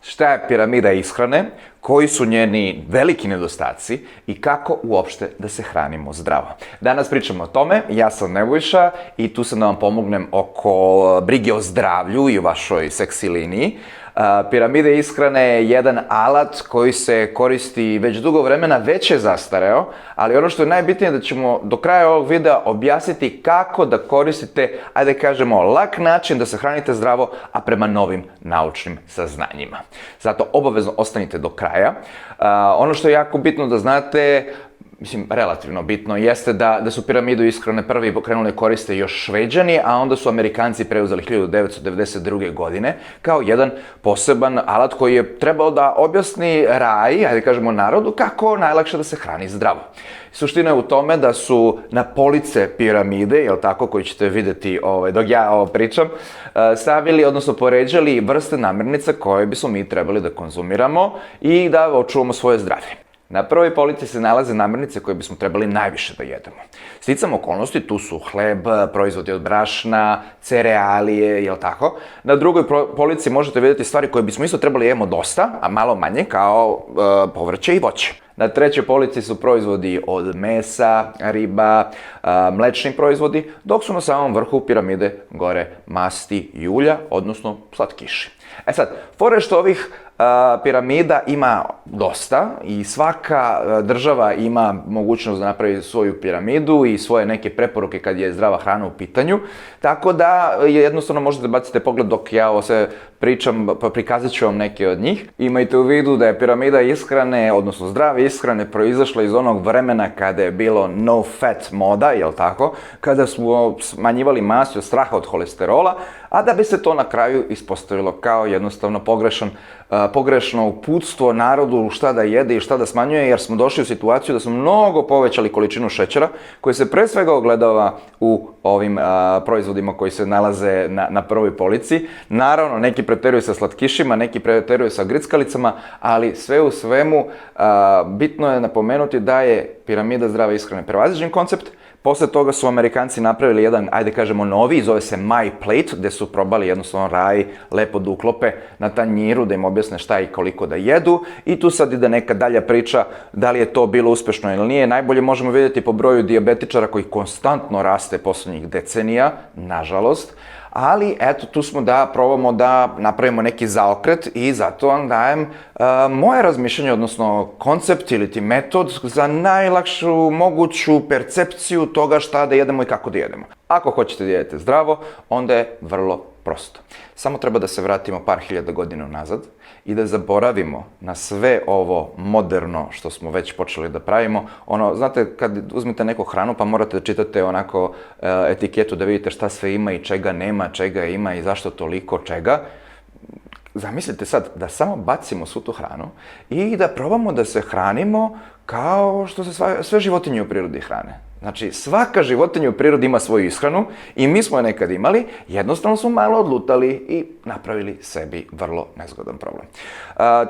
Šta je piramida ishrane, koji su njeni veliki nedostaci i kako uopšte da se hranimo zdravo. Danas pričamo o tome, ja sam Nebojša i tu sam da vam pomognem oko brige o zdravlju i o vašoj seksi liniji. Piramida ishrane je jedan alat koji se koristi već dugo vremena, već je zastareo, ali ono što je najbitnije da ćemo do kraja ovog videa objasniti kako da koristite, ajde kažemo, lak način da se hranite zdravo, a prema novim naučnim saznanjima. Zato obavezno ostanite do kraja. Ono što je jako bitno da znate, mislim, relativno bitno, jeste da su piramidu ishrane prvi krenuli koriste još Šveđani, a onda su Amerikanci preuzeli 1992. godine kao jedan poseban alat koji je trebao da objasni ajde kažemo narodu, kako najlakše da se hrani zdravo. Suština je u tome da su na police piramide, jel tako, koji ćete vidjeti dok ja ovo pričam, stavili, odnosno poređali vrste namirnica koje bismo mi trebali da konzumiramo i da očuvamo svoje zdravlje. Na prvoj polici se nalaze namirnice koje bismo trebali najviše da jedemo. Sticam okolnosti, tu su hleb, proizvodi od brašna, cerealije, jel tako? Na drugoj polici možete vidjeti stvari koje bismo isto trebali jedemo dosta, a malo manje, kao povrće i voće. Na trećoj polici su proizvodi od mesa, riba, mlečni proizvodi, dok su na samom vrhu piramide gore masti i ulja, odnosno slatkiši. E sad, fore što ovih piramida ima dosta i svaka država ima mogućnost da napravi svoju piramidu i svoje neke preporuke kad je zdrava hrana u pitanju, tako da jednostavno možete baciti pogled dok ja ovo sve pričam, pa prikazat ću vam neke od njih. Imajte u vidu da je piramida ishrane, odnosno zdrave ishrane, proizašla iz onog vremena kada je bilo no fat moda, jel tako? Kada smo smanjivali masu od straha od holesterola, a da bi se to na kraju ispostavilo kao jednostavno pogrešno uputstvo narodu šta da jede i šta da smanjuje, jer smo došli u situaciju da smo mnogo povećali količinu šećera koji se pre svega ogledava u ovim proizvodima koji se nalaze na prvoj polici. Naravno, neki preteruju sa slatkišima, neki preteruju sa grickalicama, ali sve u svemu bitno je napomenuti da je piramida zdrave ishrane prevaziđen koncept. Posle toga su Amerikanci napravili jedan, ajde kažemo, novi, zove se My Plate, gde su probali jednostavno lepo da uklope na tanjiru, da im objasne šta i koliko da jedu. I tu sad ide neka dalja priča, da li je to bilo uspešno ili nije. Najbolje možemo vidjeti po broju dijabetičara koji konstantno raste poslednjih decenija, nažalost. Ali, eto, tu smo da probamo da napravimo neki zaokret i zato vam dajem moje razmišljanje, odnosno koncept ili ti metod za najlakšu moguću percepciju toga šta da jedemo i kako da jedemo. Ako hoćete da jedete zdravo, onda je vrlo prosto. Samo treba da se vratimo par hiljada godina unazad i da zaboravimo na sve ovo moderno što smo već počeli da pravimo. Znate, kad uzmete neku hranu pa morate da čitate onako etiketu da vidite šta sve ima i čega nema, čega ima i zašto toliko čega. Zamislite sad da samo bacimo svu tu hranu i da probamo da se hranimo kao što se sve životinje u prirodi hrane. Znači, svaka životinja u prirodi ima svoju ishranu i mi smo je nekad imali, jednostavno smo malo odlutali i napravili sebi vrlo nezgodan problem.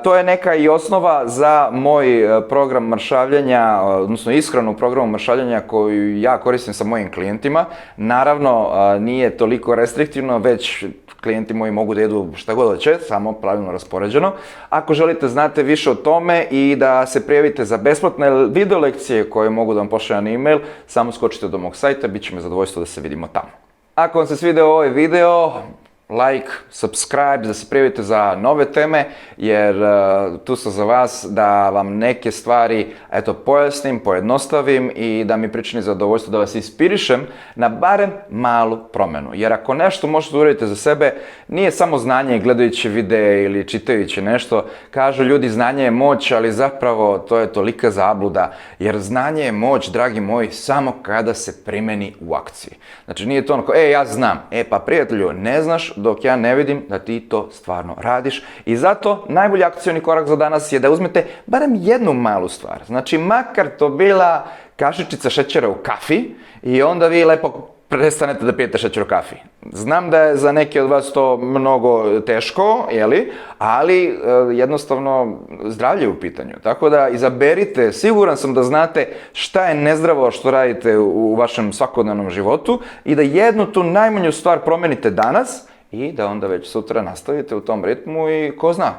To je neka i osnova za moj program mršavljenja, odnosno ishranu programu mršavljenja koju ja koristim sa mojim klijentima. Naravno, nije toliko restriktivno, već klijenti moji mogu da jedu šta god hoće, samo pravilno raspoređeno. Ako želite znate više o tome i da se prijavite za besplatne video lekcije koje mogu da vam pošaljem na e-mail, samo skočite do mog sajta, bit će mi zadovoljstvo da se vidimo tamo. Ako vam se svidio ovaj video, like, subscribe, da se prijavite za nove teme, jer tu sam za vas da vam neke stvari pojasnim, pojednostavim i da mi pričini zadovoljstvo da vas inspirišem na barem malu promenu. Jer ako nešto možete da uradite za sebe, nije samo znanje gledajući videe ili čitajući nešto. Kažu ljudi, znanje je moć, ali zapravo to je tolika zabluda, jer znanje je moć, dragi moji, samo kada se primeni u akciji. Znači nije to onako, ja znam, pa prijatelju, ne znaš dok ja ne vidim da ti to stvarno radiš. I zato najbolji akcioni korak za danas je da uzmete barem jednu malu stvar. Znači, makar to bila kašičica šećera u kafi i onda vi lepo prestanete da pijete šećer u kafi. Znam da je za neke od vas to mnogo teško, ali jednostavno zdravlje je u pitanju. Tako da izaberite, siguran sam da znate šta je nezdravo što radite u vašem svakodnevnom životu i da jednu tu najmanju stvar promenite danas i da onda već sutra nastavite u tom ritmu i ko zna,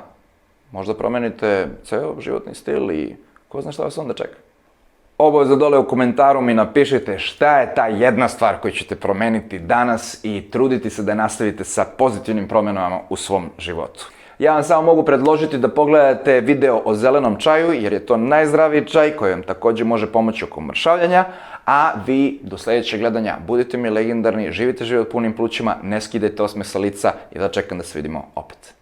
možda promenite ceo životni stil i ko zna šta vas onda čeka. Obavezno dole u komentaru mi napišite šta je ta jedna stvar koju ćete promeniti danas i truditi se da nastavite sa pozitivnim promenama u svom životu. Ja vam samo mogu predložiti da pogledate video o zelenom čaju, jer je to najzdraviji čaj koji vam također može pomoći oko mršavljanja, a vi do sljedećeg gledanja budite mi legendarni, živite život punim plućima, ne skidajte osmeh sa lica i da čekam da se vidimo opet.